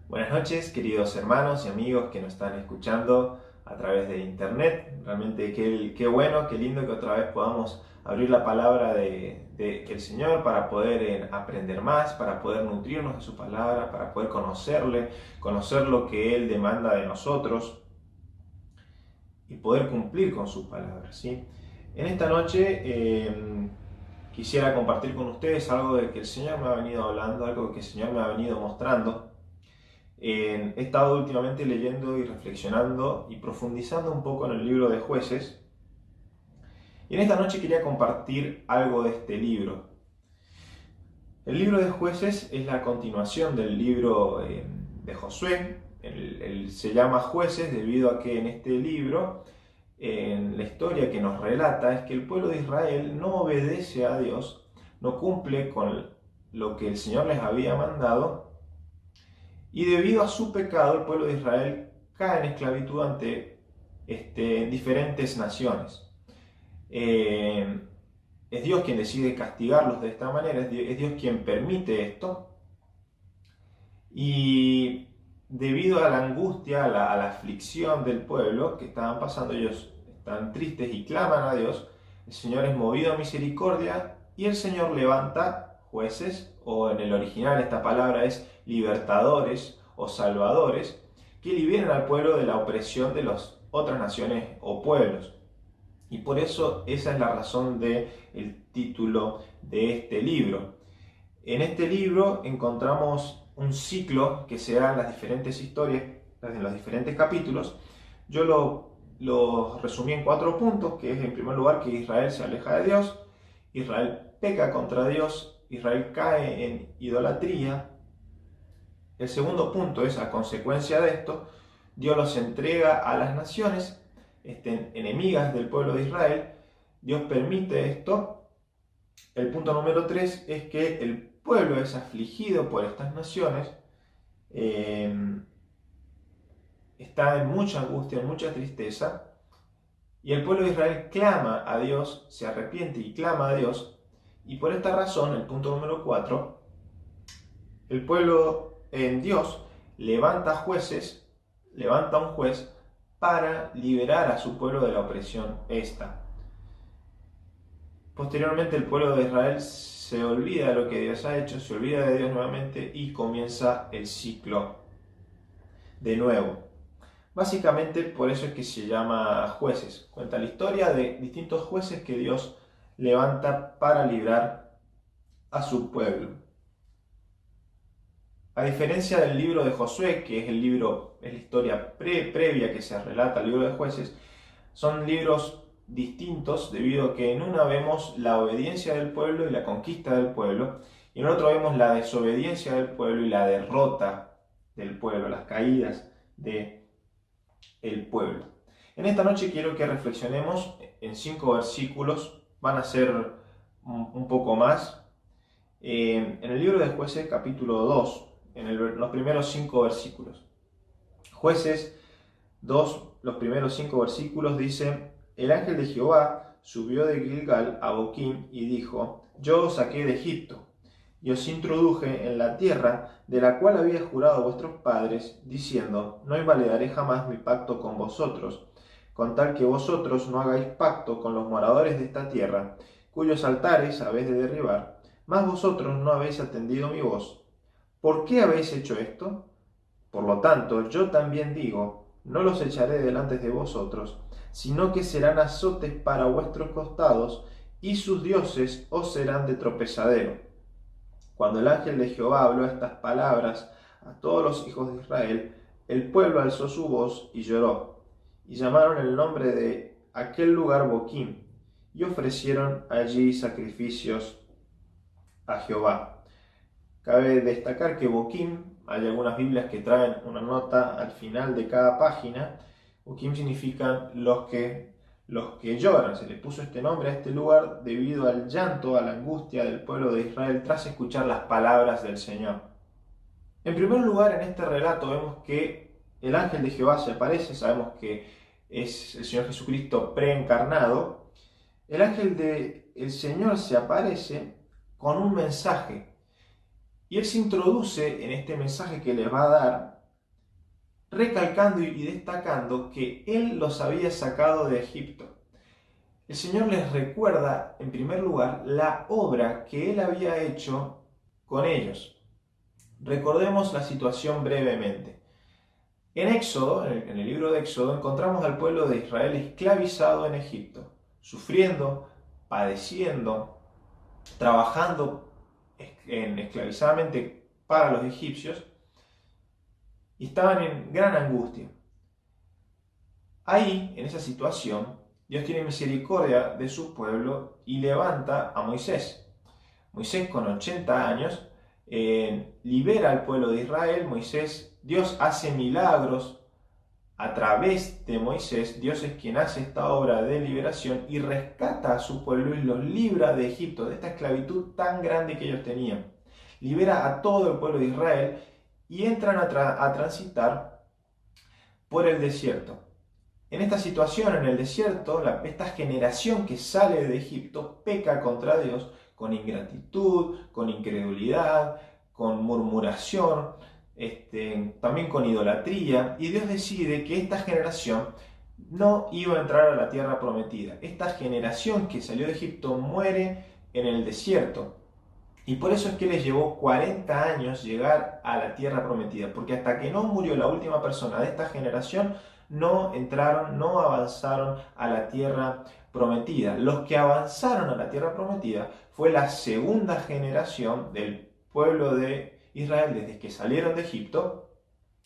Buenas noches, queridos hermanos y amigos que nos están escuchando a través de internet. Realmente qué bueno, qué lindo que otra vez podamos abrir la palabra del Señor para poder aprender más, para poder nutrirnos de su palabra, para poder conocerle, conocer lo que Él demanda de nosotros y poder cumplir con sus palabras, ¿sí? En esta noche quisiera compartir con ustedes algo de que el Señor me ha venido hablando, algo que el Señor me ha venido mostrando. He estado últimamente leyendo y reflexionando y profundizando un poco en el libro de Jueces. Y en esta noche quería compartir algo de este libro. El libro de Jueces es la continuación del libro de Josué. Se llama Jueces debido a que en este libro, en la historia que nos relata, es que el pueblo de Israel no obedece a Dios, no cumple con lo que el Señor les había mandado. Y debido a su pecado, el pueblo de Israel cae en esclavitud ante diferentes naciones. Es Dios quien decide castigarlos de esta manera, es Dios quien permite esto. Y debido a la angustia, a la aflicción del pueblo que estaban pasando, ellos están tristes y claman a Dios. El Señor es movido a misericordia y el Señor levanta jueces, o en el original esta palabra es libertadores o salvadores, que liberen al pueblo de la opresión de las otras naciones o pueblos. Y por eso esa es la razón del título de este libro. En este libro encontramos un ciclo que se da en las diferentes historias, en los diferentes capítulos. Yo lo resumí en 4 puntos, que es en primer lugar que Israel se aleja de Dios, Israel peca contra Dios, Israel cae en idolatría. El segundo punto es, a consecuencia de esto, Dios los entrega a las naciones enemigas del pueblo de Israel. Dios permite esto. El punto número 3 es que el pueblo es afligido por estas naciones, está en mucha angustia, en mucha tristeza, y el pueblo de Israel clama a Dios, se arrepiente y clama a Dios, y por esta razón, el punto número 4, el pueblo en Dios levanta jueces, levanta un juez para liberar a su pueblo de la opresión esta. Posteriormente el pueblo de Israel se olvida de lo que Dios ha hecho, se olvida de Dios nuevamente y comienza el ciclo de nuevo. Básicamente por eso es que se llama Jueces. Cuenta la historia de distintos jueces que Dios levanta para librar a su pueblo. A diferencia del libro de Josué, que es la historia previa que se relata al libro de Jueces, son libros distintos debido a que en una vemos la obediencia del pueblo y la conquista del pueblo, y en otro vemos la desobediencia del pueblo y la derrota del pueblo, las caídas del pueblo. En esta noche quiero que reflexionemos en 5 versículos, van a ser un poco más, en el libro de Jueces capítulo 2, los primeros 5 versículos. Jueces 2, los primeros 5 versículos dice: el ángel de Jehová subió de Gilgal a Boquim y dijo: yo os saqué de Egipto y os introduje en la tierra de la cual había jurado a vuestros padres, diciendo: no invalidaré jamás mi pacto con vosotros, con tal que vosotros no hagáis pacto con los moradores de esta tierra, cuyos altares habéis de derribar, mas vosotros no habéis atendido mi voz. ¿Por qué habéis hecho esto? Por lo tanto, yo también digo: no los echaré delante de vosotros, sino que serán azotes para vuestros costados, y sus dioses os serán de tropezadero. Cuando el ángel de Jehová habló estas palabras a todos los hijos de Israel, el pueblo alzó su voz y lloró, y llamaron el nombre de aquel lugar Boquim, y ofrecieron allí sacrificios a Jehová. Cabe destacar que Boquim, hay algunas Biblias que traen una nota al final de cada página. Boquim significan los que lloran. Se le puso este nombre a este lugar debido al llanto, a la angustia del pueblo de Israel tras escuchar las palabras del Señor. En primer lugar, en este relato vemos que el ángel de Jehová se aparece, sabemos que es el Señor Jesucristo preencarnado. El ángel del Señor se aparece con un mensaje. Y Él se introduce en este mensaje que les va a dar recalcando y destacando que Él los había sacado de Egipto. El Señor les recuerda, en primer lugar, la obra que Él había hecho con ellos. Recordemos la situación brevemente. En Éxodo, en el libro de Éxodo, encontramos al pueblo de Israel esclavizado en Egipto, sufriendo, padeciendo, trabajando esclavizadamente para los egipcios, y estaban en gran angustia. Ahí, en esa situación, Dios tiene misericordia de su pueblo y levanta a Moisés. Moisés, con 80 años, libera al pueblo de Israel. Dios hace milagros a través de Moisés. Dios es quien hace esta obra de liberación y rescata a su pueblo y los libra de Egipto, de esta esclavitud tan grande que ellos tenían. Libera a todo el pueblo de Israel y entran a transitar por el desierto. En esta situación, en el desierto, esta generación que sale de Egipto peca contra Dios con ingratitud, con incredulidad, con murmuración, también con idolatría, y Dios decide que esta generación no iba a entrar a la tierra prometida. Esta generación que salió de Egipto muere en el desierto. Y por eso es que les llevó 40 años llegar a la tierra prometida, porque hasta que no murió la última persona de esta generación, no entraron, no avanzaron a la tierra prometida. Los que avanzaron a la tierra prometida fue la segunda generación del pueblo de Israel desde que salieron de Egipto,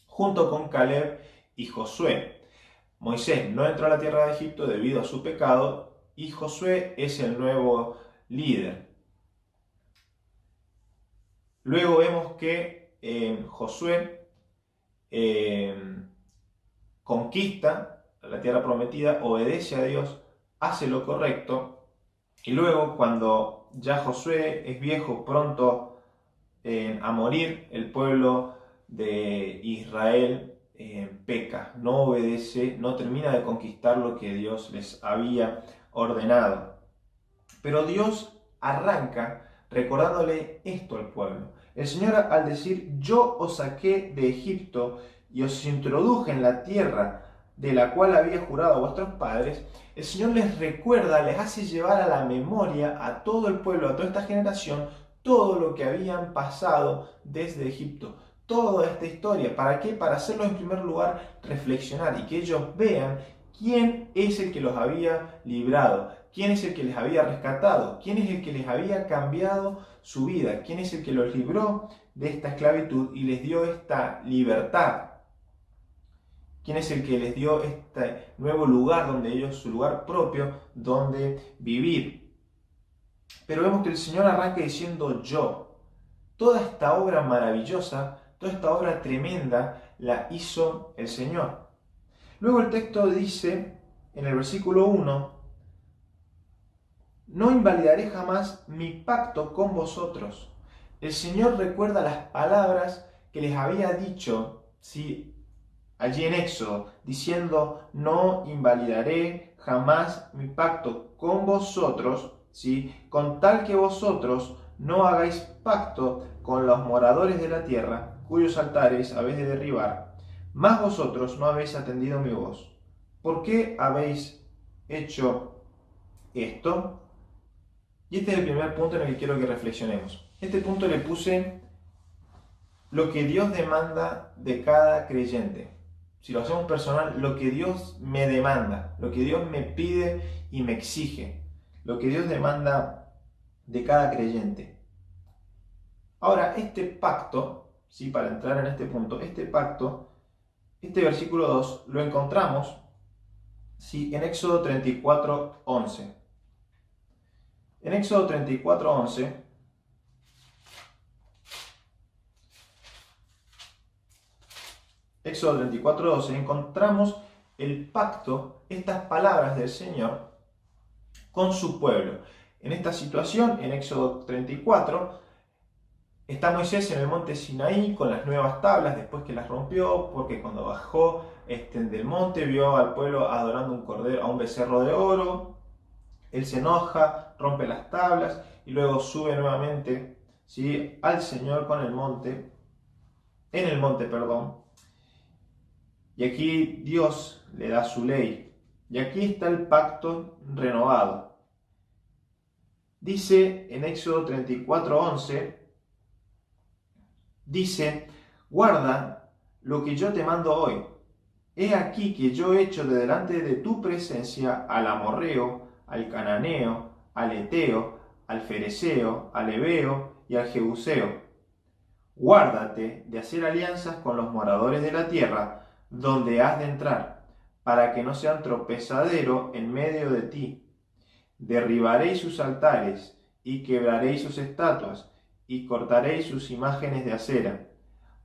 junto con Caleb y Josué. Moisés no entró a la tierra de Egipto debido a su pecado y Josué es el nuevo líder. Luego vemos que Josué conquista la tierra prometida, obedece a Dios, hace lo correcto, y luego cuando ya Josué es viejo, pronto a morir, el pueblo de Israel peca, no obedece, no termina de conquistar lo que Dios les había ordenado. Pero Dios arranca recordándole esto al pueblo. El Señor, al decir: yo os saqué de Egipto y os introduje en la tierra de la cual había jurado a vuestros padres, el Señor les recuerda, les hace llevar a la memoria a todo el pueblo, a toda esta generación, todo lo que habían pasado desde Egipto, toda esta historia. ¿Para qué? Para hacerlos en primer lugar reflexionar y que ellos vean quién es el que los había librado, quién es el que les había rescatado, quién es el que les había cambiado su vida, quién es el que los libró de esta esclavitud y les dio esta libertad. ¿Quién es el que les dio este nuevo lugar donde ellos, su lugar propio, donde vivir? Pero vemos que el Señor arranca diciendo yo. Toda esta obra maravillosa, toda esta obra tremenda, la hizo el Señor. Luego el texto dice, en el versículo 1, no invalidaré jamás mi pacto con vosotros. El Señor recuerda las palabras que les había dicho, ¿sí?, allí en Éxodo, diciendo: no invalidaré jamás mi pacto con vosotros, ¿sí?, con tal que vosotros no hagáis pacto con los moradores de la tierra, cuyos altares habéis de derribar, mas vosotros no habéis atendido mi voz. ¿Por qué habéis hecho esto? Y este es el primer punto en el que quiero que reflexionemos. Este punto le puse lo que Dios demanda de cada creyente. Si lo hacemos personal, lo que Dios me demanda, lo que Dios me pide y me exige, lo que Dios demanda de cada creyente. Ahora, este pacto, ¿sí?, para entrar en este punto, este pacto, este versículo 2, lo encontramos, ¿sí?, en Éxodo 34:11. En Éxodo 34:11, Éxodo 34:12, encontramos el pacto, estas palabras del Señor con su pueblo. En esta situación, en Éxodo 34, está Moisés en el monte Sinaí con las nuevas tablas después que las rompió, porque cuando bajó del monte vio al pueblo adorando un cordero, a un becerro de oro. Él se enoja, rompe las tablas y luego sube nuevamente, ¿sí?, al Señor en el monte, Y aquí Dios le da su ley. Y aquí está el pacto renovado. Dice en Éxodo 34:11, dice, guarda lo que yo te mando hoy. He aquí que yo echo de delante de tu presencia al amorreo, al cananeo, al eteo, al fereceo, al heveo y al jebuseo. Guárdate de hacer alianzas con los moradores de la tierra donde has de entrar, para que no sean tropezadero en medio de ti. Derribaréis sus altares y quebraréis sus estatuas y cortaréis sus imágenes de acera,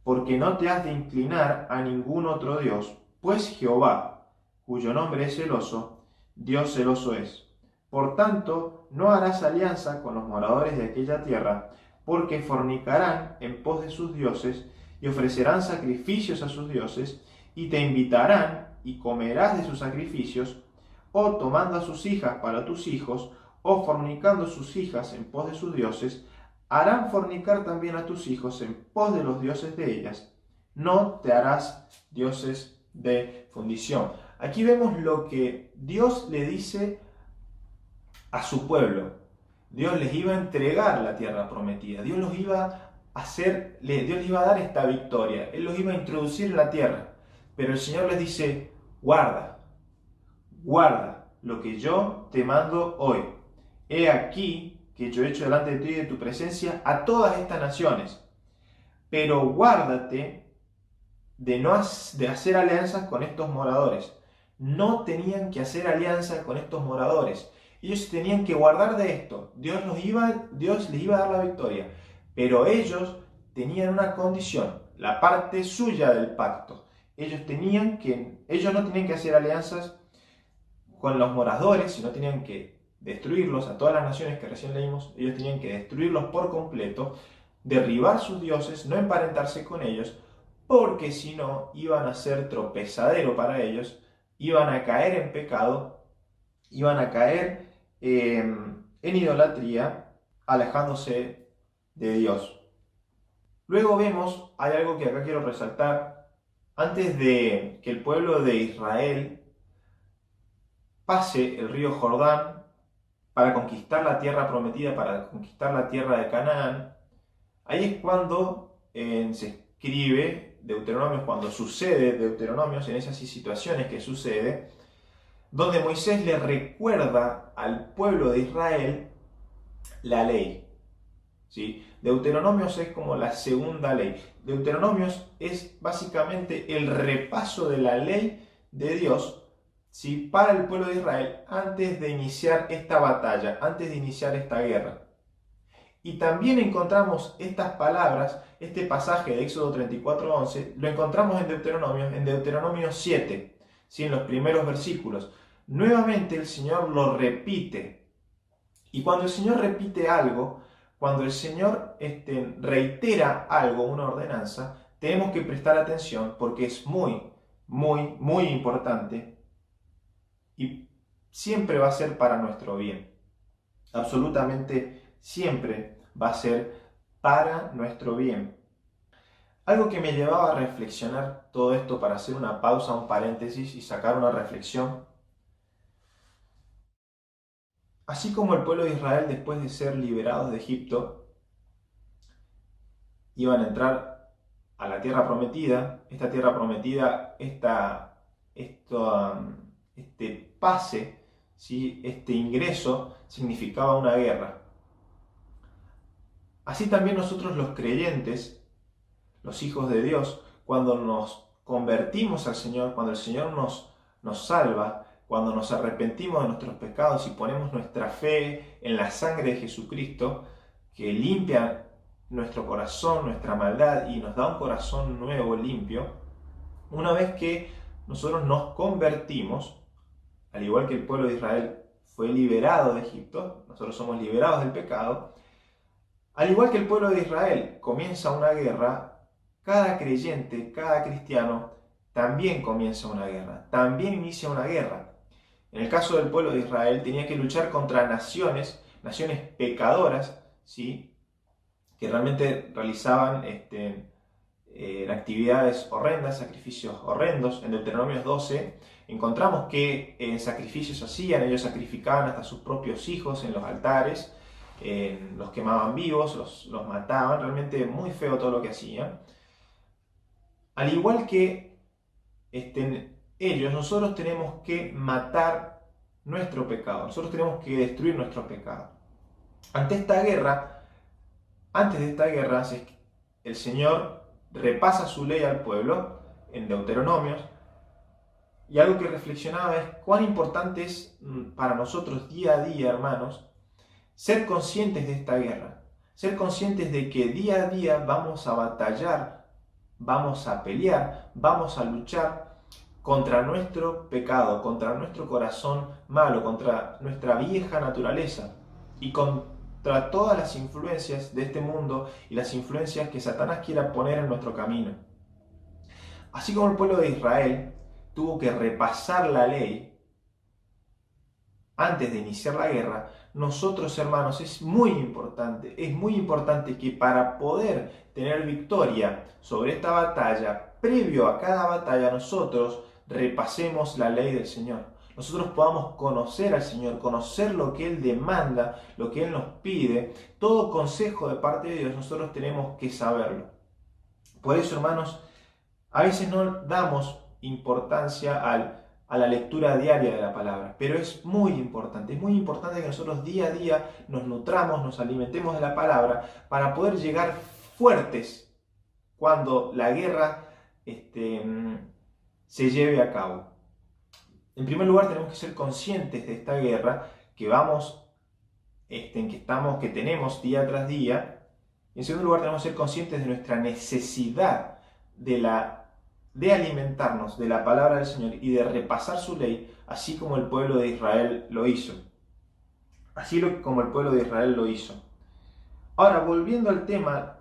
porque no te has de inclinar a ningún otro Dios, pues Jehová, cuyo nombre es celoso, Dios celoso es. Por tanto, no harás alianza con los moradores de aquella tierra, porque fornicarán en pos de sus dioses y ofrecerán sacrificios a sus dioses, y te invitarán y comerás de sus sacrificios, o tomando a sus hijas para tus hijos, o fornicando sus hijas en pos de sus dioses, harán fornicar también a tus hijos en pos de los dioses de ellas. No te harás dioses de fundición. Aquí vemos lo que Dios le dice a su pueblo. Dios les iba a entregar la tierra prometida. Dios los iba a hacer, Dios les iba a dar esta victoria. Él los iba a introducir en la tierra. Pero el Señor les dice, guarda lo que yo te mando hoy. He aquí que yo he hecho delante de ti y de tu presencia a todas estas naciones. Pero guárdate de hacer alianzas con estos moradores. No tenían que hacer alianza con estos moradores. Ellos tenían que guardar de esto. Dios les iba a dar la victoria. Pero ellos tenían una condición, la parte suya del pacto. Ellos no tenían que hacer alianzas con los moradores, sino tenían que destruirlos a todas las naciones que recién leímos. Ellos tenían que destruirlos por completo, derribar sus dioses, no emparentarse con ellos, porque si no iban a ser tropezadero para ellos, iban a caer en pecado, iban a caer en idolatría, alejándose de Dios. Luego vemos, hay algo que acá quiero resaltar, antes de que el pueblo de Israel pase el río Jordán para conquistar la tierra prometida, para conquistar la tierra de Canaán, ahí es cuando se escribe Deuteronomios, cuando sucede Deuteronomios, en esas situaciones que sucede, donde Moisés le recuerda al pueblo de Israel la ley. ¿Sí? Deuteronomios es como la segunda ley. Deuteronomios es básicamente el repaso de la ley de Dios, ¿sí?, para el pueblo de Israel antes de iniciar esta batalla, antes de iniciar esta guerra. Y también encontramos estas palabras, este pasaje de Éxodo 34:11, lo encontramos en Deuteronomio 7, ¿sí?, en los primeros versículos. Nuevamente el Señor lo repite. Y cuando el Señor repite algo, cuando el Señor reitera algo, una ordenanza, tenemos que prestar atención porque es muy, muy, muy importante y siempre va a ser para nuestro bien. Absolutamente siempre va a ser para nuestro bien. Algo que me llevaba a reflexionar todo esto, para hacer una pausa, un paréntesis y sacar una reflexión. Así como el pueblo de Israel, después de ser liberados de Egipto, iban a entrar a la tierra prometida, esta tierra prometida, este pase, ¿sí?, este ingreso significaba una guerra. Así también nosotros los creyentes, los hijos de Dios, cuando nos convertimos al Señor, cuando el Señor nos salva, cuando nos arrepentimos de nuestros pecados y ponemos nuestra fe en la sangre de Jesucristo, que limpia nuestro corazón, nuestra maldad y nos da un corazón nuevo, limpio, una vez que nosotros nos convertimos, al igual que el pueblo de Israel fue liberado de Egipto, nosotros somos liberados del pecado, al igual que el pueblo de Israel comienza una guerra, cada creyente, cada cristiano también comienza una guerra, también inicia una guerra. En el caso del pueblo de Israel tenía que luchar contra naciones pecadoras, ¿sí?, que realmente realizaban en actividades horrendas, sacrificios horrendos. En Deuteronomios 12 encontramos que en sacrificios hacían, ellos sacrificaban hasta sus propios hijos en los altares, los quemaban vivos, los mataban, realmente muy feo todo lo que hacían. Al igual que ellos, nosotros tenemos que matar nuestro pecado, nosotros tenemos que destruir nuestro pecado. Antes de esta guerra, el Señor repasa su ley al pueblo en Deuteronomios, y algo que reflexionaba es cuán importante es para nosotros día a día, hermanos, ser conscientes de esta guerra, ser conscientes de que día a día vamos a batallar, vamos a pelear, vamos a luchar contra nuestro pecado, contra nuestro corazón malo, contra nuestra vieja naturaleza y contra todas las influencias de este mundo y las influencias que Satanás quiera poner en nuestro camino. Así como el pueblo de Israel tuvo que repasar la ley antes de iniciar la guerra, nosotros, hermanos, es muy importante que para poder tener victoria sobre esta batalla, previo a cada batalla, nosotros repasemos la ley del Señor. Nosotros podamos conocer al Señor, conocer lo que Él demanda, lo que Él nos pide. Todo consejo de parte de Dios, nosotros tenemos que saberlo. Por eso, hermanos, a veces no damos importancia a la lectura diaria de la palabra, pero es muy importante que nosotros día a día nos nutramos, nos alimentemos de la palabra para poder llegar fuertes cuando la guerra se lleve a cabo. En primer lugar, tenemos que ser conscientes de esta guerra que que tenemos día tras día. En segundo lugar, tenemos que ser conscientes de nuestra necesidad de alimentarnos de la palabra del Señor y de repasar su ley, así como el pueblo de Israel lo hizo. Ahora, volviendo al tema,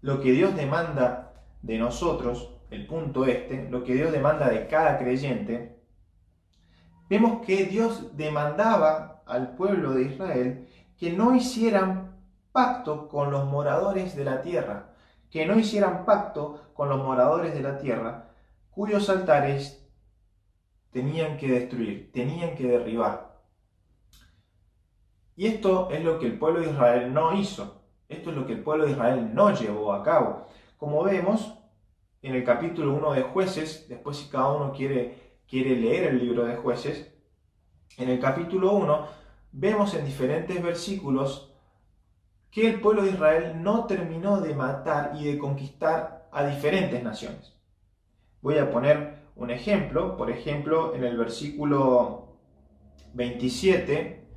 lo que Dios demanda de nosotros, el punto lo que Dios demanda de cada creyente, vemos que Dios demandaba al pueblo de Israel que no hicieran pacto con los moradores de la tierra, cuyos altares tenían que destruir, tenían que derribar. Y esto es lo que el pueblo de Israel no hizo, esto es lo que el pueblo de Israel no llevó a cabo. Como vemos en el capítulo 1 de Jueces, después si cada uno quiere leer el libro de Jueces, en el capítulo 1 vemos en diferentes versículos que el pueblo de Israel no terminó de matar y de conquistar a diferentes naciones. Voy a poner un ejemplo, por ejemplo, en el versículo 27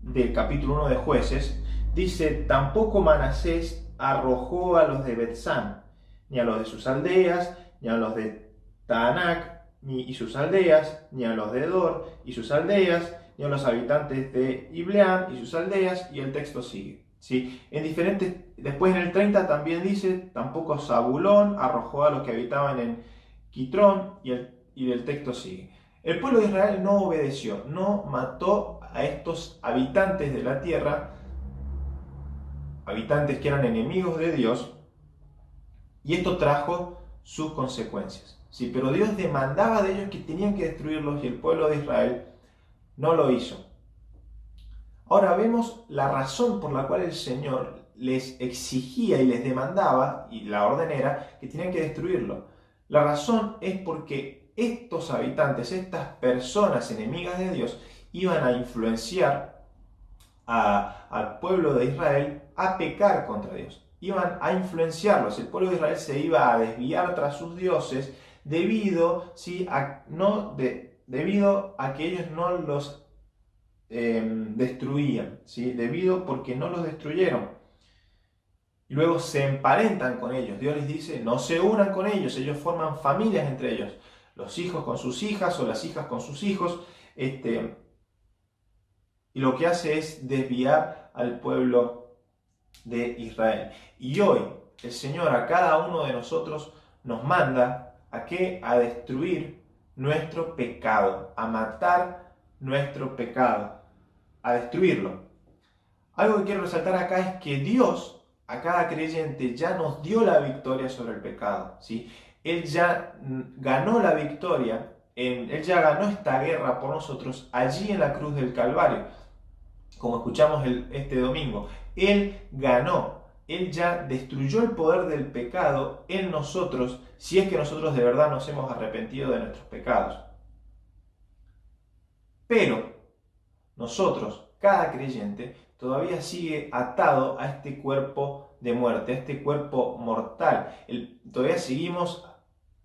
del capítulo 1 de Jueces, dice: tampoco Manasés arrojó a los de Bet-San, ni a los de sus aldeas, ni a los de Taanac y sus aldeas, ni a los de Dor y sus aldeas, ni a los habitantes de Ibleam y sus aldeas, y el texto sigue. ¿Sí? Después en el 30 también dice: tampoco Zabulón arrojó a los que habitaban en Quitrón, y del texto sigue. El pueblo de Israel no obedeció, no mató a estos habitantes de la tierra, habitantes que eran enemigos de Dios, y esto trajo sus consecuencias. ¿Sí? Pero Dios demandaba de ellos que tenían que destruirlos, y el pueblo de Israel no lo hizo. Ahora vemos la razón por la cual el Señor les exigía y les demandaba, y la orden era que tenían que destruirlo. La razón es porque estos habitantes, estas personas enemigas de Dios, iban a influenciar al pueblo de Israel a pecar contra Dios. Iban a influenciarlos. El pueblo de Israel se iba a desviar tras sus dioses debido a que ellos no los destruían, ¿sí? Porque no los destruyeron. Y luego se emparentan con ellos. Dios les dice: no se unan con ellos, ellos forman familias entre ellos, los hijos con sus hijas o las hijas con sus hijos, y lo que hace es desviar al pueblo de Israel. Y hoy el Señor a cada uno de nosotros nos manda a destruir nuestro pecado, a matar nuestro pecado, a destruirlo. Algo que quiero resaltar acá es que Dios a cada creyente ya nos dio la victoria sobre el pecado, ¿sí? Él ya ganó la victoria, Él ya ganó esta guerra por nosotros allí en la cruz del Calvario, como escuchamos este domingo. Él ganó, Él ya destruyó el poder del pecado en nosotros, si es que nosotros de verdad nos hemos arrepentido de nuestros pecados. Pero nosotros, cada creyente, todavía sigue atado a este cuerpo de muerte, a este cuerpo mortal. Todavía seguimos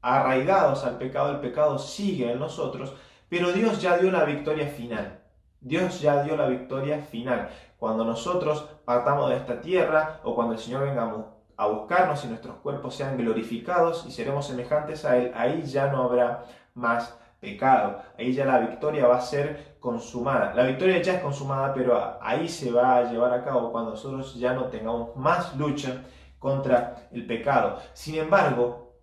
arraigados al pecado, el pecado sigue en nosotros, pero Dios ya dio la victoria final. Dios ya dio la victoria final. Cuando nosotros partamos de esta tierra o cuando el Señor venga a buscarnos y nuestros cuerpos sean glorificados y seremos semejantes a Él, ahí ya no habrá más pecado. Ahí ya la victoria va a ser consumada. La victoria ya es consumada, pero ahí se va a llevar a cabo cuando nosotros ya no tengamos más lucha contra el pecado. Sin embargo,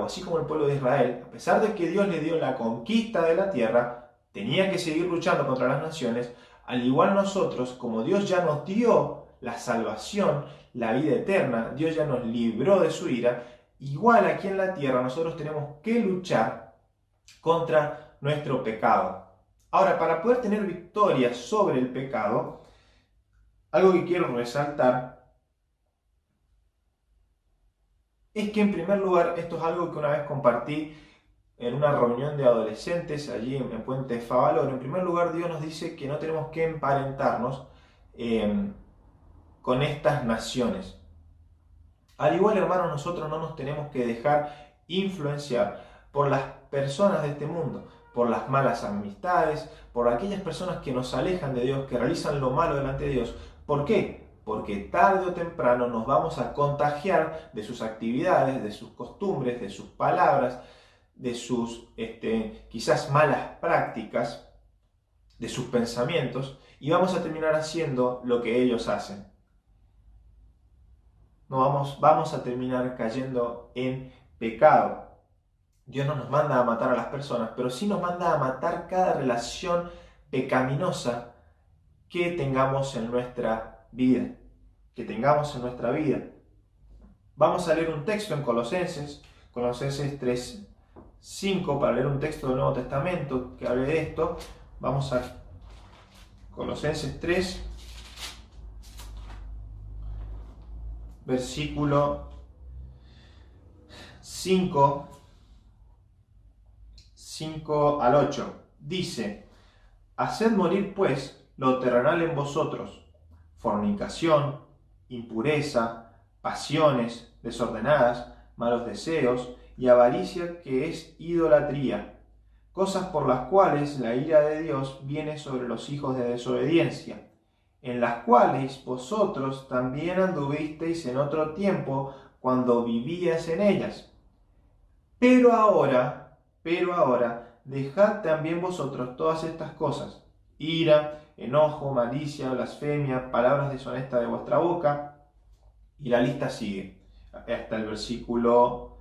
así como el pueblo de Israel, a pesar de que Dios le dio la conquista de la tierra, tenía que seguir luchando contra las naciones. Al igual nosotros, como Dios ya nos dio la salvación, la vida eterna, Dios ya nos libró de su ira, igual aquí en la tierra nosotros tenemos que luchar contra nuestro pecado. Ahora, para poder tener victoria sobre el pecado, algo que quiero resaltar es que en primer lugar, esto es algo que una vez compartí en una reunión de adolescentes allí en Puente Favaloro. En primer lugar, Dios nos dice que no tenemos que emparentarnos con estas naciones. Al igual, hermanos, nosotros no nos tenemos que dejar influenciar por las personas de este mundo, por las malas amistades, por aquellas personas que nos alejan de Dios, que realizan lo malo delante de Dios. ¿Por qué? Porque tarde o temprano nos vamos a contagiar de sus actividades, de sus costumbres, de sus palabras, de sus quizás malas prácticas, de sus pensamientos, y vamos a terminar haciendo lo que ellos hacen. Vamos a terminar cayendo en pecado. Dios no nos manda a matar a las personas, pero sí nos manda a matar cada relación pecaminosa que tengamos en nuestra vida. Vamos a leer un texto en Colosenses 3:5, para leer un texto del Nuevo Testamento que hable de esto. Vamos a Colosenses 3, versículo 5 al 8. Dice: haced morir pues lo terrenal en vosotros, fornicación, impureza, pasiones desordenadas, malos deseos y avaricia, que es idolatría, cosas por las cuales la ira de Dios viene sobre los hijos de desobediencia, en las cuales vosotros también anduvisteis en otro tiempo cuando vivíais en ellas. Pero ahora, dejad también vosotros todas estas cosas: ira, enojo, malicia, blasfemia, palabras deshonestas de vuestra boca. Y la lista sigue hasta el versículo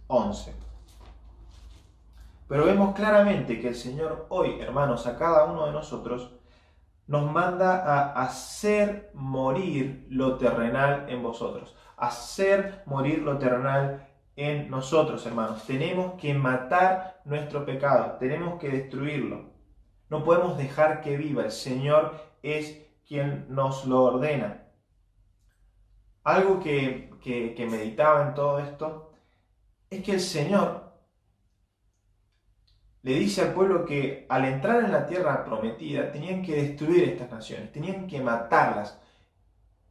11. Pero vemos claramente que el Señor hoy, hermanos, a cada uno de nosotros nos manda a hacer morir lo terrenal en vosotros. Hacer morir lo terrenal en nosotros, hermanos. Tenemos que matar nuestro pecado, tenemos que destruirlo. No podemos dejar que viva. El Señor es quien nos lo ordena. Algo que meditaba en todo esto es que el Señor le dice al pueblo que al entrar en la tierra prometida tenían que destruir estas naciones, tenían que matarlas,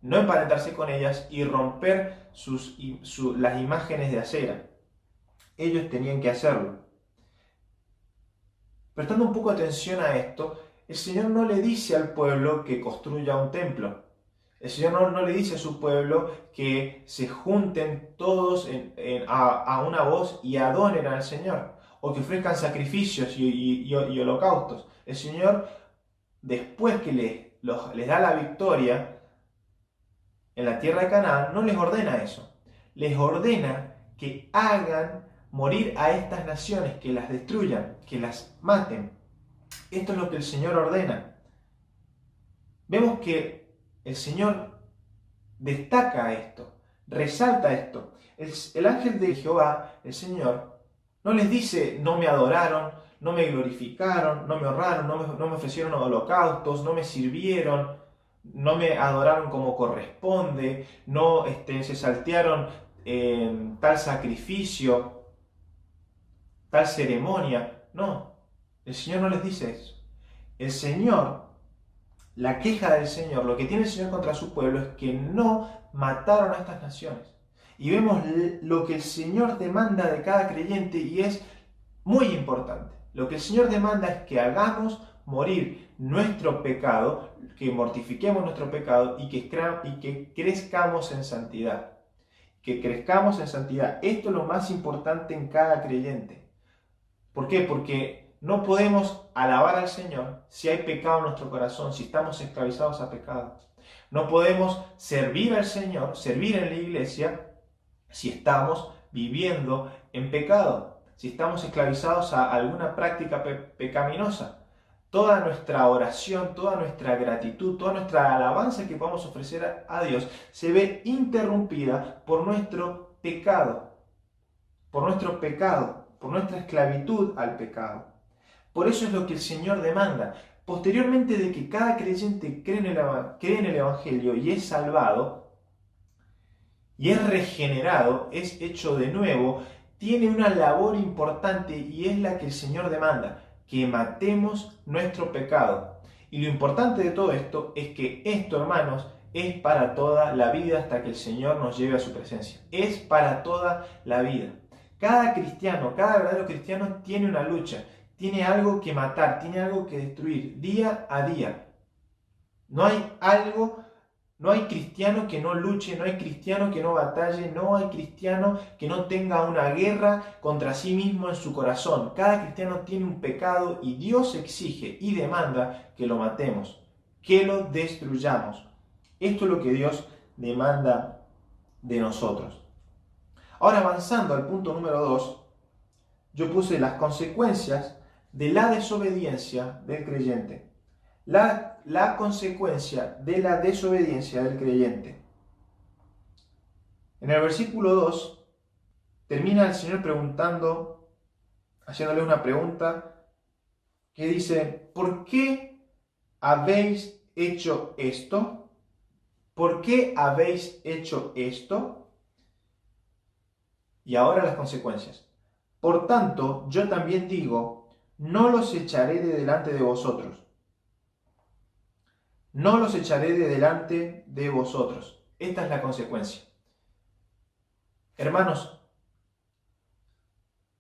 no emparentarse con ellas y romper las imágenes de acera. Ellos tenían que hacerlo. Prestando un poco atención a esto, el Señor no le dice al pueblo que construya un templo. El Señor no le dice a su pueblo que se junten todos a una voz y adoren al Señor, o que ofrezcan sacrificios y holocaustos. El Señor, después que les da la victoria en la tierra de Canaán, no les ordena eso. Les ordena que hagan morir a estas naciones, que las destruyan, que las maten. Esto es lo que el Señor ordena. Vemos que el Señor destaca esto, resalta esto. El ángel de Jehová, el Señor, no les dice, no me adoraron, no me glorificaron, no me honraron, no me ofrecieron holocaustos, no me sirvieron, no me adoraron como corresponde, no se saltearon tal sacrificio, tal ceremonia. No, el Señor no les dice eso. El Señor, la queja del Señor, lo que tiene el Señor contra su pueblo es que no mataron a estas naciones. Y vemos lo que el Señor demanda de cada creyente y es muy importante. Lo que el Señor demanda es que hagamos morir nuestro pecado, que mortifiquemos nuestro pecado y que crezcamos en santidad. Que crezcamos en santidad. Esto es lo más importante en cada creyente. ¿Por qué? Porque no podemos alabar al Señor si hay pecado en nuestro corazón, si estamos esclavizados a pecado. No podemos servir al Señor, servir en la iglesia, si estamos viviendo en pecado, si estamos esclavizados a alguna práctica pecaminosa. Toda nuestra oración, toda nuestra gratitud, toda nuestra alabanza que podamos ofrecer a Dios se ve interrumpida por nuestro pecado, por nuestra esclavitud al pecado. Por eso es lo que el Señor demanda. Posteriormente de que cada creyente cree en el Evangelio y es salvado, y es regenerado, es hecho de nuevo, tiene una labor importante y es la que el Señor demanda, que matemos nuestro pecado. Y lo importante de todo esto es que esto, hermanos, es para toda la vida hasta que el Señor nos lleve a su presencia. Es para toda la vida. Cada cristiano, cada verdadero cristiano tiene una lucha, tiene algo que matar, tiene algo que destruir día a día. No hay cristiano que no luche, no hay cristiano que no batalle, no hay cristiano que no tenga una guerra contra sí mismo en su corazón. Cada cristiano tiene un pecado y Dios exige y demanda que lo matemos, que lo destruyamos. Esto es lo que Dios demanda de nosotros. Ahora, avanzando al punto número 2, yo puse las consecuencias de la desobediencia del creyente. La consecuencia de la desobediencia del creyente. En el versículo 2 termina el Señor haciéndole una pregunta que dice: ¿por qué habéis hecho esto? ¿Por qué habéis hecho esto? Y ahora las consecuencias. Por tanto, yo también digo, no los echaré de delante de vosotros. No los echaré de delante de vosotros. Esta es la consecuencia. Hermanos,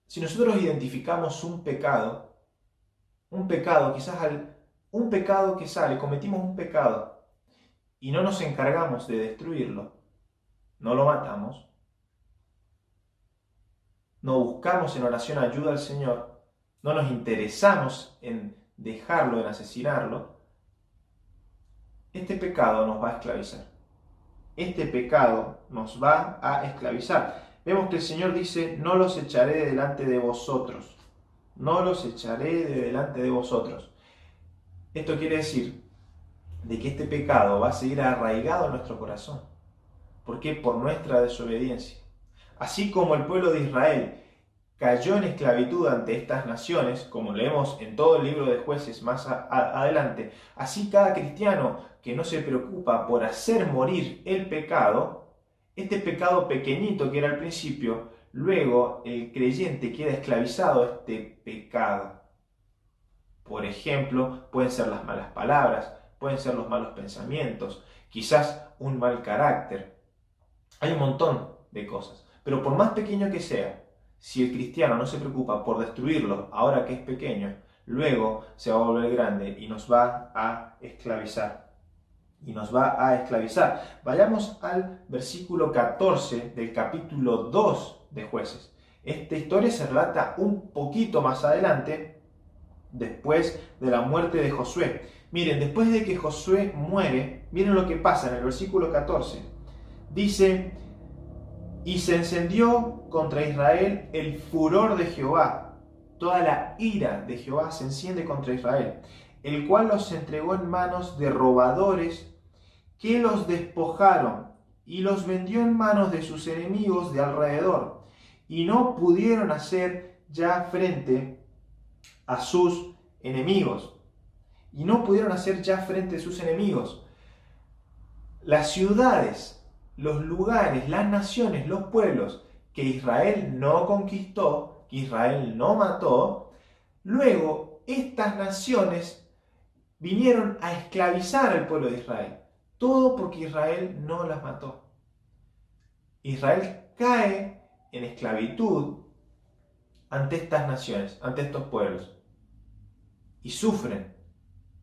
si nosotros identificamos un pecado que sale, cometimos un pecado y no nos encargamos de destruirlo, no lo matamos, no buscamos en oración ayuda al Señor, no nos interesamos en dejarlo, en asesinarlo, este pecado nos va a esclavizar. Este pecado nos va a esclavizar. Vemos que el Señor dice, no los echaré de delante de vosotros. No los echaré de delante de vosotros. Esto quiere decir de que este pecado va a seguir arraigado en nuestro corazón. ¿Por qué? Por nuestra desobediencia. Así como el pueblo de Israel cayó en esclavitud ante estas naciones, como leemos en todo el libro de Jueces más adelante, así cada cristiano que no se preocupa por hacer morir el pecado, este pecado pequeñito que era al principio, luego el creyente queda esclavizado a este pecado. Por ejemplo, pueden ser las malas palabras, pueden ser los malos pensamientos, quizás un mal carácter. Hay un montón de cosas, pero por más pequeño que sea, si el cristiano no se preocupa por destruirlo ahora que es pequeño, luego se va a volver grande y nos va a esclavizar. Vayamos al versículo 14 del capítulo 2 de Jueces. Esta historia se relata un poquito más adelante, después de la muerte de Josué. Miren, después de que Josué muere, miren lo que pasa en el versículo 14. Dice: y se encendió contra Israel el furor de Jehová. Toda la ira de Jehová se enciende contra Israel, el cual los entregó en manos de robadores que los despojaron y los vendió en manos de sus enemigos de alrededor, y no pudieron hacer ya frente a sus enemigos. Y no pudieron hacer ya frente a sus enemigos. Las ciudades, los lugares, las naciones, los pueblos que Israel no conquistó, que Israel no mató, luego estas naciones vinieron a esclavizar al pueblo de Israel. Todo porque Israel no las mató. Israel cae en esclavitud ante estas naciones, ante estos pueblos. Y sufren,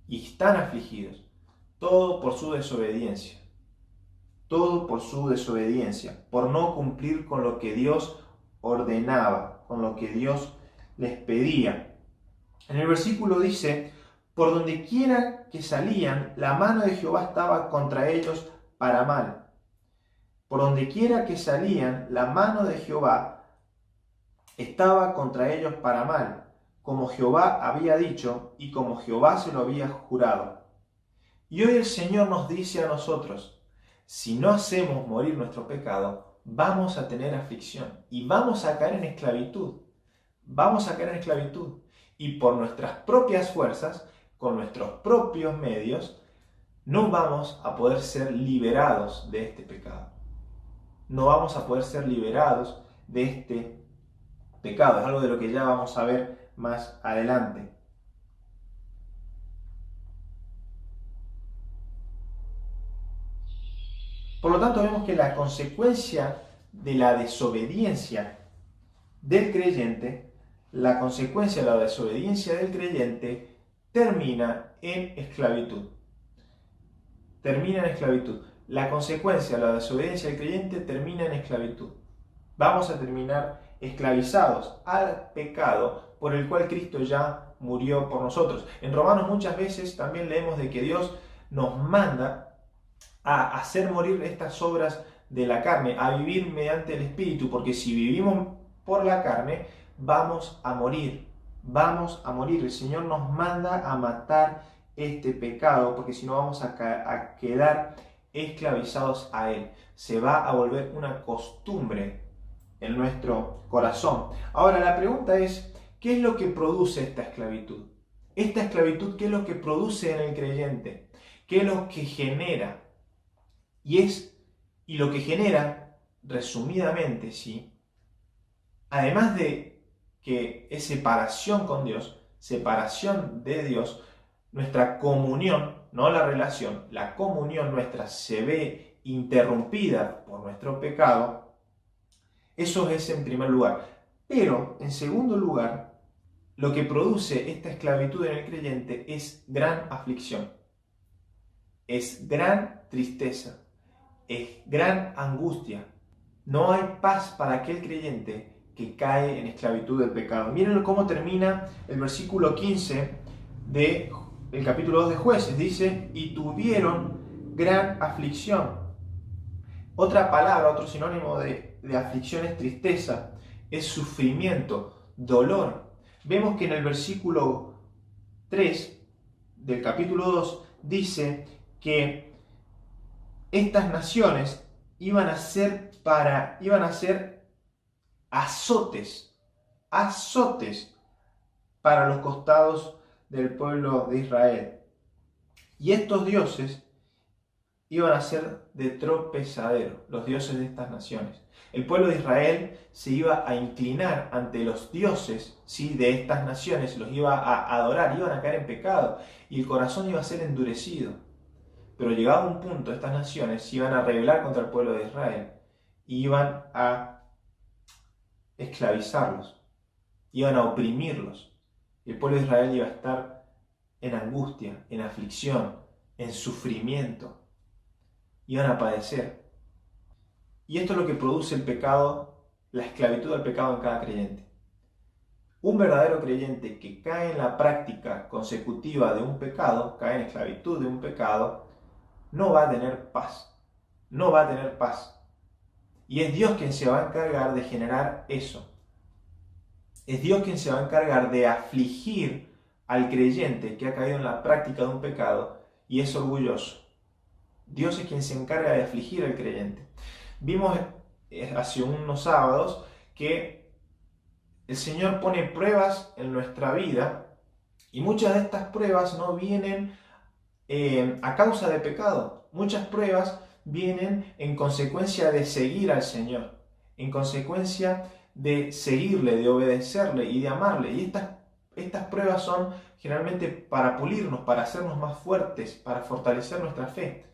y están afligidos. Todo por su desobediencia. Todo por su desobediencia, por no cumplir con lo que Dios ordenaba, con lo que Dios les pedía. En el versículo dice: por donde quiera que salían, la mano de Jehová estaba contra ellos para mal. Por donde quiera que salían, la mano de Jehová estaba contra ellos para mal, como Jehová había dicho y como Jehová se lo había jurado. Y hoy el Señor nos dice a nosotros: si no hacemos morir nuestro pecado, vamos a tener aflicción y vamos a caer en esclavitud. Vamos a caer en esclavitud. Y por nuestras propias fuerzas, con nuestros propios medios, no vamos a poder ser liberados de este pecado. No vamos a poder ser liberados de este pecado. Es algo de lo que ya vamos a ver más adelante. Por lo tanto, vemos que la consecuencia de la desobediencia del creyente, termina en esclavitud. Termina en esclavitud. La consecuencia de la desobediencia del creyente termina en esclavitud. Vamos a terminar esclavizados al pecado por el cual Cristo ya murió por nosotros. En Romanos muchas veces también leemos de que Dios nos manda a hacer morir estas obras de la carne, a vivir mediante el Espíritu, porque si vivimos por la carne, vamos a morir. Vamos a morir. El Señor nos manda a matar este pecado, porque si no vamos a quedar esclavizados a Él. Se va a volver una costumbre en nuestro corazón. Ahora, la pregunta es: ¿qué es lo que produce esta esclavitud? Esta esclavitud, ¿qué es lo que produce en el creyente? ¿Qué es lo que genera? Y lo que genera, resumidamente, ¿sí?, además de que es separación con Dios, separación de Dios, nuestra comunión, no la relación, la comunión nuestra se ve interrumpida por nuestro pecado. Eso es en primer lugar. Pero, en segundo lugar, lo que produce esta esclavitud en el creyente es gran aflicción, es gran tristeza, es gran angustia. No hay paz para aquel creyente que cae en esclavitud del pecado. Miren cómo termina el versículo 15 del capítulo 2 de Jueces. Dice: y tuvieron gran aflicción. Otra palabra, otro sinónimo de aflicción es tristeza, es sufrimiento, dolor. Vemos que en el versículo 3 del capítulo 2 dice que estas naciones iban a ser azotes para los costados del pueblo de Israel. Y estos dioses iban a ser de tropezadero, los dioses de estas naciones. El pueblo de Israel se iba a inclinar ante los dioses, ¿sí?, de estas naciones, los iba a adorar, iban a caer en pecado y el corazón iba a ser endurecido. Pero llegado a un punto, estas naciones se iban a rebelar contra el pueblo de Israel y iban a esclavizarlos, iban a oprimirlos. Y el pueblo de Israel iba a estar en angustia, en aflicción, en sufrimiento. Iban a padecer. Y esto es lo que produce el pecado, la esclavitud al pecado en cada creyente. Un verdadero creyente que cae en la práctica consecutiva de un pecado, cae en esclavitud de un pecado, no va a tener paz. No va a tener paz. Y es Dios quien se va a encargar de generar eso. Es Dios quien se va a encargar de afligir al creyente que ha caído en la práctica de un pecado y es orgulloso. Dios es quien se encarga de afligir al creyente. Vimos hace unos sábados que el Señor pone pruebas en nuestra vida y muchas de estas pruebas no vienen a causa de pecado. Muchas pruebas vienen en consecuencia de seguir al Señor, en consecuencia de seguirle, de obedecerle y de amarle. Y estas pruebas son generalmente para pulirnos, para hacernos más fuertes, para fortalecer nuestra fe.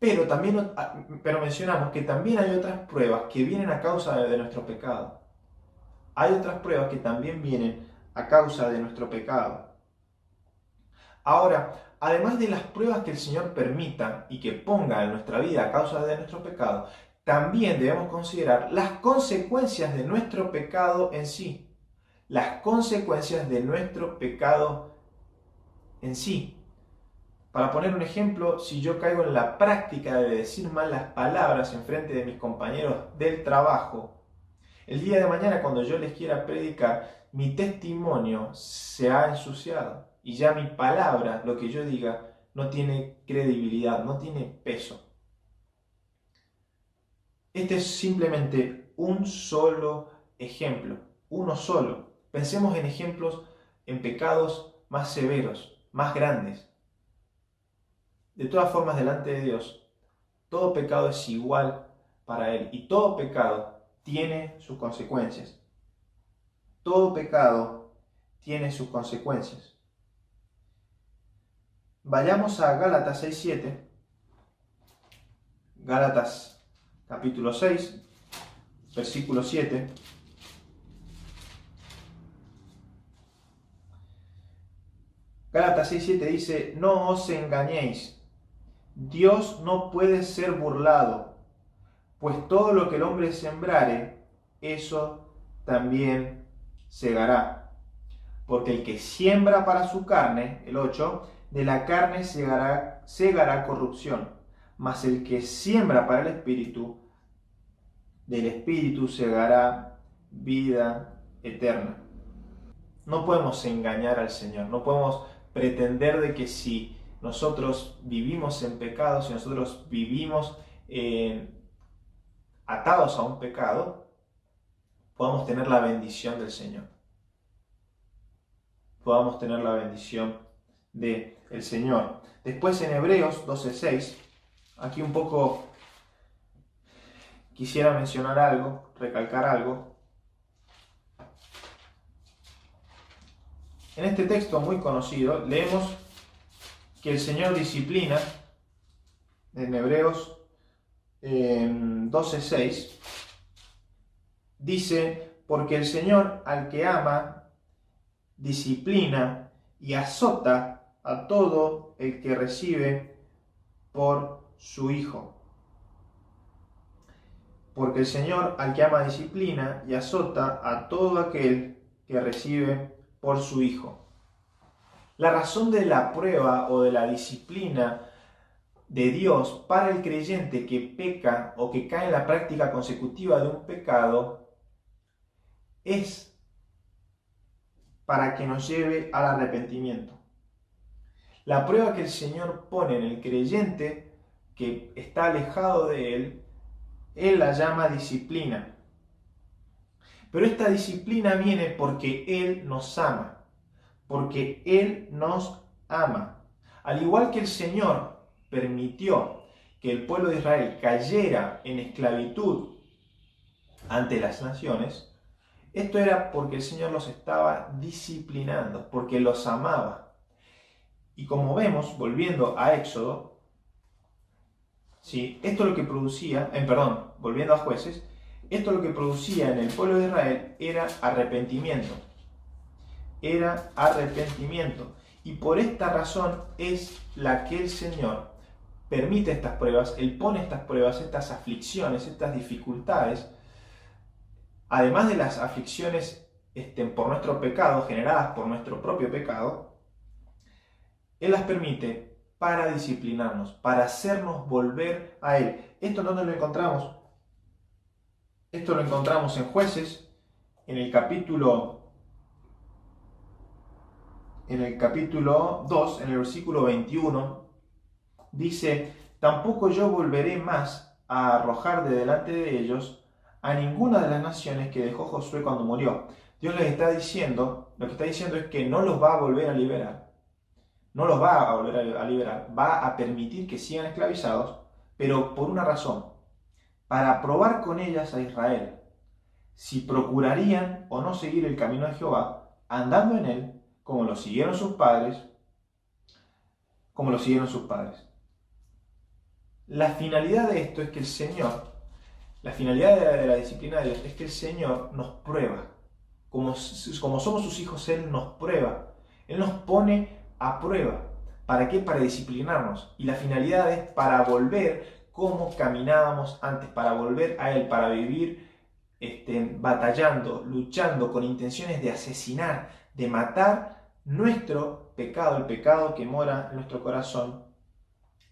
Pero mencionamos que también hay otras pruebas que vienen a causa de nuestro pecado. Hay otras pruebas que también vienen a causa de nuestro pecado. Ahora, además de las pruebas que el Señor permita y que ponga en nuestra vida a causa de nuestro pecado, también debemos considerar las consecuencias de nuestro pecado en sí. Las consecuencias de nuestro pecado en sí. Para poner un ejemplo, si yo caigo en la práctica de decir malas palabras en frente de mis compañeros del trabajo, el día de mañana cuando yo les quiera predicar, mi testimonio se ha ensuciado y ya mi palabra, lo que yo diga, no tiene credibilidad, no tiene peso. Este es simplemente un solo ejemplo, uno solo. Pensemos en ejemplos, en pecados más severos, más grandes. De todas formas, delante de Dios, todo pecado es igual para Él y todo pecado tiene sus consecuencias. Todo pecado tiene sus consecuencias. Vayamos a Gálatas 6:7. Gálatas capítulo 6, versículo 7. Gálatas 6:7 dice: no os engañéis. Dios no puede ser burlado, pues todo lo que el hombre sembrare, eso también segará. Porque el que siembra para su carne, el 8, de la carne segará corrupción, mas el que siembra para el Espíritu, del Espíritu segará vida eterna. No podemos engañar al Señor, no podemos pretender de que si nosotros vivimos en pecado, si nosotros vivimos atados a un pecado, podamos tener la bendición del Señor. Podamos tener la bendición del Señor. Después en Hebreos 12:6, aquí un poco quisiera mencionar algo, recalcar algo. En este texto muy conocido leemos que el Señor disciplina, en Hebreos 12:6, dice: porque el Señor al que ama, disciplina y azota a todo el que recibe por su Hijo. Porque el Señor al que ama, disciplina y azota a todo aquel que recibe por su Hijo. La razón de la prueba o de la disciplina de Dios para el creyente que peca o que cae en la práctica consecutiva de un pecado es para que nos lleve al arrepentimiento. La prueba que el Señor pone en el creyente que está alejado de Él la llama disciplina. Pero esta disciplina viene porque Él nos ama, porque Él nos ama. Al igual que el Señor permitió que el pueblo de Israel cayera en esclavitud ante las naciones, esto era porque el Señor los estaba disciplinando, porque los amaba. Y como vemos, volviendo a Éxodo, ¿sí? Esto lo que producía, volviendo a Jueces, esto lo que producía en el pueblo de Israel era arrepentimiento. Era arrepentimiento. Y por esta razón es la que el Señor permite estas pruebas, Él pone estas pruebas, estas aflicciones, estas dificultades, además de las aflicciones por nuestro pecado, generadas por nuestro propio pecado, Él las permite para disciplinarnos, para hacernos volver a Él. ¿Esto dónde lo encontramos? Esto lo encontramos en Jueces, en el capítulo 2, en el versículo 21. dice: tampoco yo volveré más a arrojar de delante de ellos a ninguna de las naciones que dejó Josué cuando murió. Dios les está diciendo, lo que está diciendo es que no los va a volver a liberar, no los va a volver a liberar, va a permitir que sigan esclavizados, pero por una razón: para probar con ellas a Israel si procurarían o no seguir el camino de Jehová, andando en él, como lo siguieron sus padres, como lo siguieron sus padres. La finalidad de esto es que el Señor, la finalidad de la disciplina de Dios es que el Señor nos prueba. Como somos sus hijos, Él nos prueba. Él nos pone a prueba. ¿Para qué? Para disciplinarnos. Y la finalidad es para volver como caminábamos antes, para volver a Él, para vivir batallando, luchando con intenciones de asesinar, de matar nuestro pecado, el pecado que mora en nuestro corazón,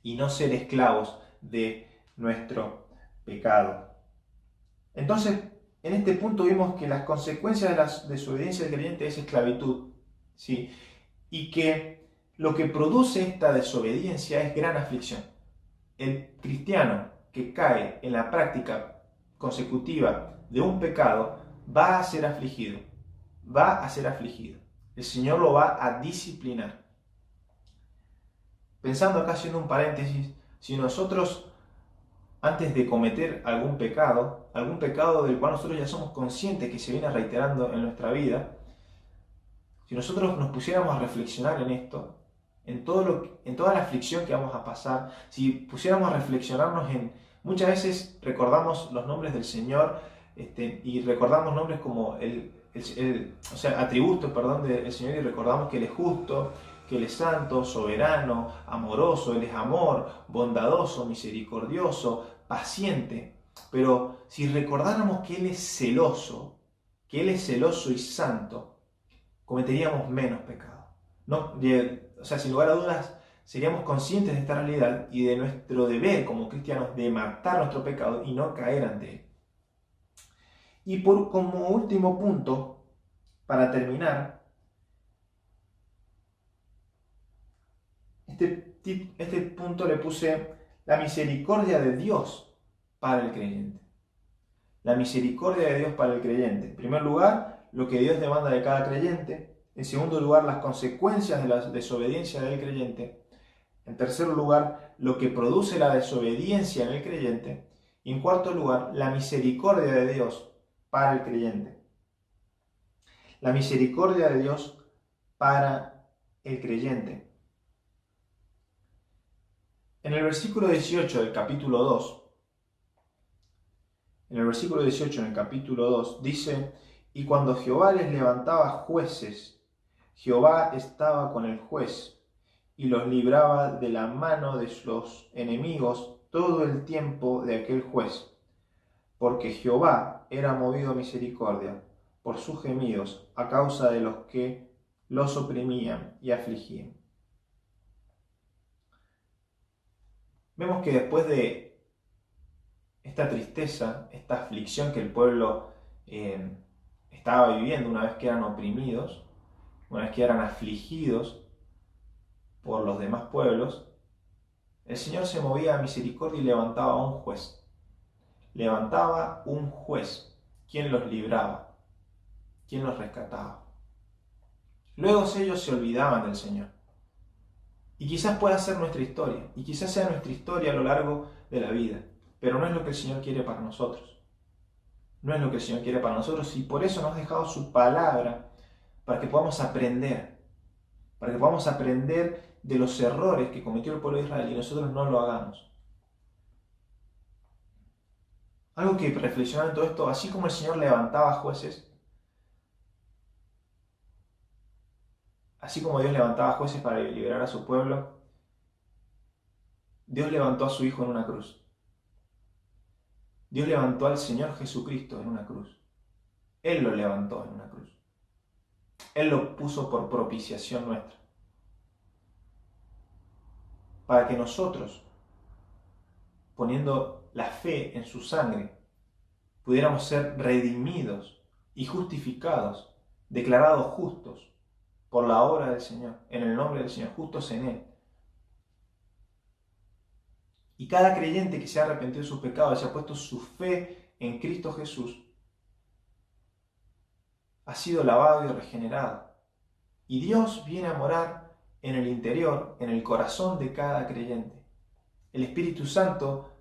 y no ser esclavos de nuestro pecado. Entonces, en este punto vimos que las consecuencias de la desobediencia del creyente es esclavitud, ¿sí? Y que lo que produce esta desobediencia es gran aflicción. El cristiano que cae en la práctica consecutiva de un pecado va a ser afligido, va a ser afligido. El Señor lo va a disciplinar. Pensando acá, haciendo un paréntesis, si nosotros antes de cometer algún pecado del cual nosotros ya somos conscientes que se viene reiterando en nuestra vida, si nosotros nos pusiéramos a reflexionar en esto, en toda la aflicción que vamos a pasar, si pusiéramos a reflexionarnos muchas veces recordamos los nombres del Señor, y recordamos nombres como atributos, del Señor, y recordamos que Él es justo, que Él es santo, soberano, amoroso, Él es amor, bondadoso, misericordioso, paciente. Pero si recordáramos que Él es celoso y santo, cometeríamos menos pecado. Sin lugar a dudas, seríamos conscientes de esta realidad y de nuestro deber como cristianos de matar nuestro pecado y no caer ante él. Y como último punto, para terminar, este punto le puse la misericordia de Dios para el creyente. La misericordia de Dios para el creyente. En primer lugar, lo que Dios demanda de cada creyente. En segundo lugar, las consecuencias de la desobediencia del creyente. En tercer lugar, lo que produce la desobediencia en el creyente. Y en cuarto lugar, la misericordia de Dios para el creyente. La misericordia de Dios para el creyente. En el versículo 18 del capítulo 2, dice: y cuando Jehová les levantaba jueces, Jehová estaba con el juez y los libraba de la mano de los enemigos todo el tiempo de aquel juez, porque Jehová era movido a misericordia por sus gemidos a causa de los que los oprimían y afligían. Vemos que después de esta tristeza, esta aflicción que el pueblo estaba viviendo una vez que eran oprimidos, una vez que eran afligidos por los demás pueblos, el Señor se movía a misericordia y levantaba a un juez. Levantaba un juez, quien los libraba, quien los rescataba. Luego ellos se olvidaban del Señor. Y quizás pueda ser nuestra historia, y quizás sea nuestra historia a lo largo de la vida, pero no es lo que el Señor quiere para nosotros. No es lo que el Señor quiere para nosotros, y por eso nos ha dejado su palabra, para que podamos aprender, de los errores que cometió el pueblo de Israel y nosotros no lo hagamos. Algo que reflexionar en todo esto: así como el Señor levantaba jueces, así como Dios levantaba jueces para liberar a su pueblo, Dios levantó a su Hijo en una cruz. Dios levantó al Señor Jesucristo en una cruz. Él lo levantó en una cruz. Él lo puso por propiciación nuestra, para que nosotros, poniendo la fe en su sangre, pudiéramos ser redimidos y justificados, declarados justos por la obra del Señor, en el nombre del Señor, justos en Él. Y cada creyente que se ha arrepentido de sus pecados, se ha puesto su fe en Cristo Jesús, ha sido lavado y regenerado. Y Dios viene a morar en el interior, en el corazón de cada creyente. El Espíritu Santo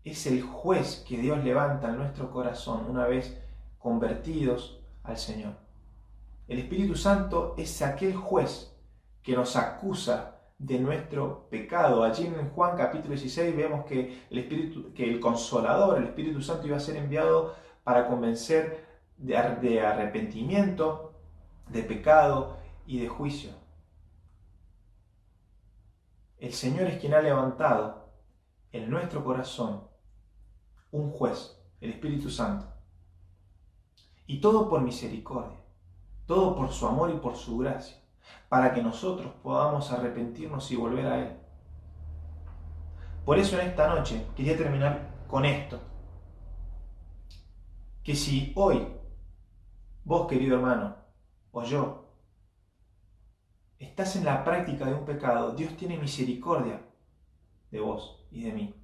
es el juez que Dios levanta en nuestro corazón una vez convertidos al Señor. El Espíritu Santo es aquel juez que nos acusa de nuestro pecado. Allí en Juan capítulo 16 vemos que el Consolador, el Espíritu Santo, iba a ser enviado para convencer de arrepentimiento, de pecado y de juicio. El Señor es quien ha levantado en nuestro corazón un juez, el Espíritu Santo. Y todo por misericordia, todo por su amor y por su gracia, para que nosotros podamos arrepentirnos y volver a Él. Por eso en esta noche quería terminar con esto. Que si hoy, vos querido hermano, o yo, estás en la práctica de un pecado, Dios tiene misericordia de vos y de mí.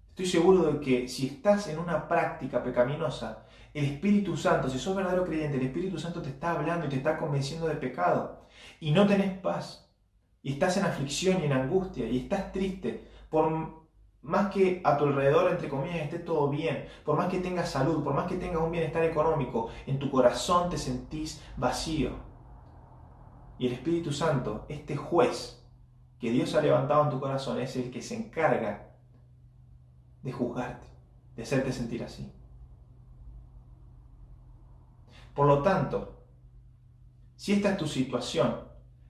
Estoy seguro de que si estás en una práctica pecaminosa, el Espíritu Santo, si sos verdadero creyente, el Espíritu Santo te está hablando y te está convenciendo de pecado. Y no tenés paz. Y estás en aflicción y en angustia. Y estás triste. Por más que a tu alrededor, entre comillas, esté todo bien. Por más que tengas salud. Por más que tengas un bienestar económico. En tu corazón te sentís vacío. Y el Espíritu Santo, este juez que Dios ha levantado en tu corazón, es el que se encarga de juzgarte, de hacerte sentir así. Por lo tanto, si esta es tu situación,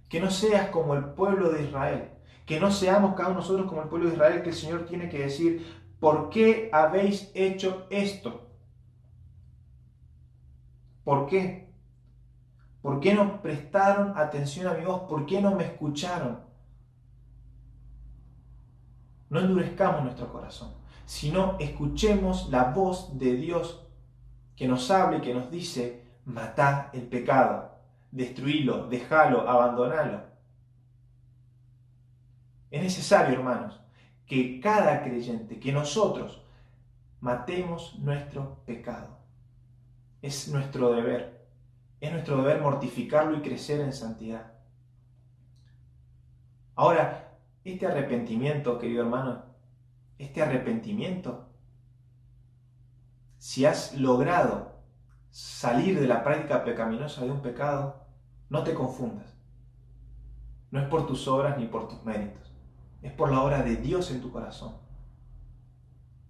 que no seas como el pueblo de Israel, que no seamos cada uno de nosotros como el pueblo de Israel, que el Señor tiene que decir, ¿por qué habéis hecho esto? ¿Por qué? ¿Por qué no prestaron atención a mi voz? ¿Por qué no me escucharon? No endurezcamos nuestro corazón, sino escuchemos la voz de Dios que nos habla y que nos dice, matad el pecado, destruílo, dejalo, abandonalo. Es necesario, hermanos, que cada creyente, que nosotros matemos nuestro pecado. Es nuestro deber mortificarlo y crecer en santidad. Ahora, este arrepentimiento, querido hermano, si has logrado salir de la práctica pecaminosa de un pecado, no te confundas. No es por tus obras ni por tus méritos. Es por la obra de Dios en tu corazón.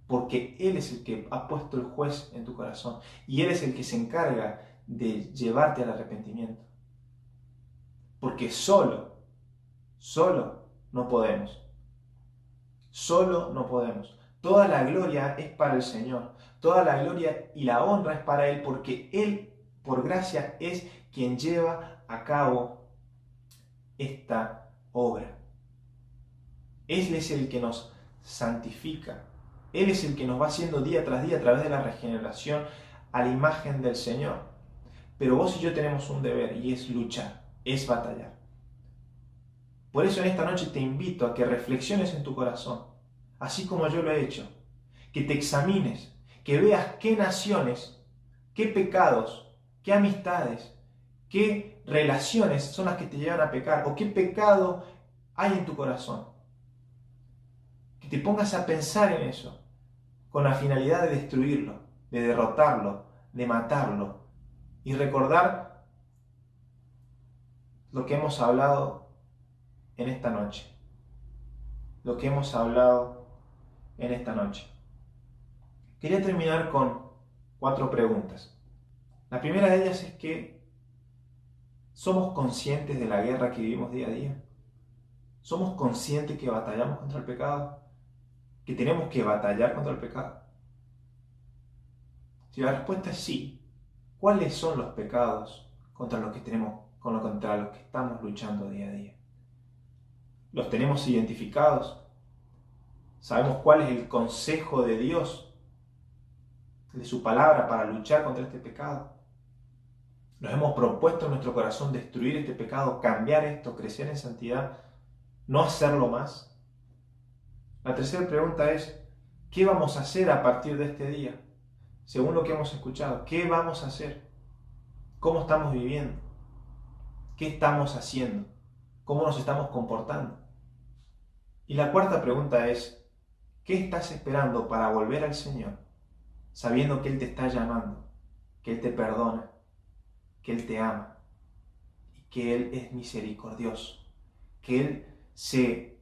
Porque Él es el que ha puesto el juez en tu corazón. Y Él es el que se encarga de llevarte al arrepentimiento. Porque solo no podemos. Solo no podemos. Toda la gloria es para el Señor. Toda la gloria y la honra es para Él, porque Él, por gracia, es quien lleva a cabo esta obra. Él es el que nos santifica. Él es el que nos va haciendo día tras día a través de la regeneración a la imagen del Señor. Pero vos y yo tenemos un deber y es luchar, es batallar. Por eso en esta noche te invito a que reflexiones en tu corazón, así como yo lo he hecho, que te examines, que veas qué naciones, qué pecados, qué amistades, qué relaciones son las que te llevan a pecar o qué pecado hay en tu corazón. Que te pongas a pensar en eso con la finalidad de destruirlo, de derrotarlo, de matarlo y recordar lo que hemos hablado en esta noche. Lo que hemos hablado en esta noche. Quería terminar con 4 preguntas. La primera de ellas es que ¿somos conscientes de la guerra que vivimos día a día? ¿Somos conscientes que batallamos contra el pecado? ¿Que tenemos que batallar contra el pecado? Si la respuesta es sí, ¿cuáles son los pecados contra los que estamos luchando día a día? ¿Los tenemos identificados? ¿Sabemos cuál es el consejo de Dios, de su palabra, para luchar contra este pecado? ¿Nos hemos propuesto en nuestro corazón destruir este pecado, cambiar esto, crecer en santidad, no hacerlo más? La tercera pregunta es, ¿qué vamos a hacer a partir de este día? Según lo que hemos escuchado, ¿qué vamos a hacer? ¿Cómo estamos viviendo? ¿Qué estamos haciendo? ¿Cómo nos estamos comportando? Y la cuarta pregunta es, ¿qué estás esperando para volver al Señor, sabiendo que Él te está llamando, que Él te perdona, que Él te ama y que Él es misericordioso, que Él se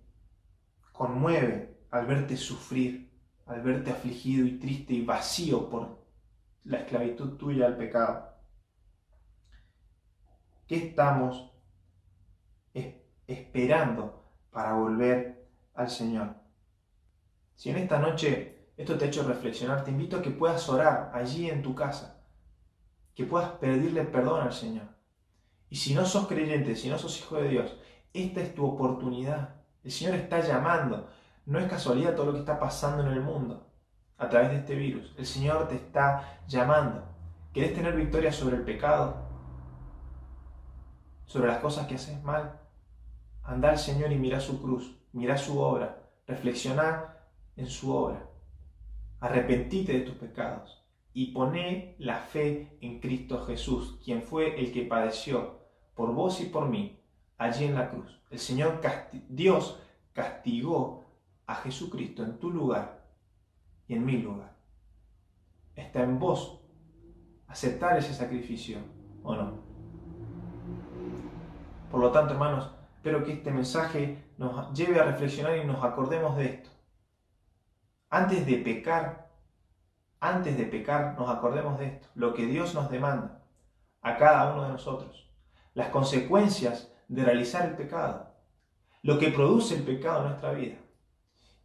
conmueve al verte sufrir, al verte afligido y triste y vacío por la esclavitud tuya al pecado? ¿Qué estamos esperando para volver al Señor? Si en esta noche esto te ha hecho reflexionar, te invito a que puedas orar allí en tu casa, que puedas pedirle perdón al Señor. Y si no sos creyente, si no sos hijo de Dios, esta es tu oportunidad. El Señor está llamando. No es casualidad todo lo que está pasando en el mundo a través de este virus. El Señor te está llamando. ¿Querés tener victoria sobre el pecado? ¿Sobre las cosas que haces mal? Anda al Señor y mira su cruz, mira su obra, reflexiona en su obra. Arrepentite de tus pecados y poné la fe en Cristo Jesús, quien fue el que padeció por vos y por mí allí en la cruz. El Señor, Dios castigó a Jesucristo en tu lugar y en mi lugar. Está en vos aceptar ese sacrificio o no. Por lo tanto, hermanos, espero que este mensaje nos lleve a reflexionar y nos acordemos de esto. Antes de pecar, nos acordemos de esto, lo que Dios nos demanda a cada uno de nosotros, las consecuencias de realizar el pecado, lo que produce el pecado en nuestra vida.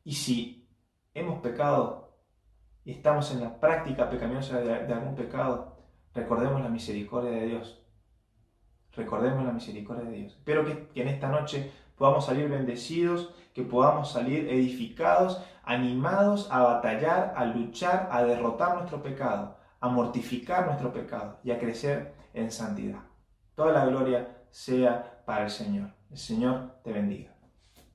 Y si hemos pecado y estamos en la práctica pecaminosa de algún pecado, recordemos la misericordia de Dios. Recordemos la misericordia de Dios. Espero que en esta noche podamos salir bendecidos, que podamos salir edificados, animados a batallar, a luchar, a derrotar nuestro pecado, a mortificar nuestro pecado y a crecer en santidad. Toda la gloria sea para el Señor. El Señor te bendiga.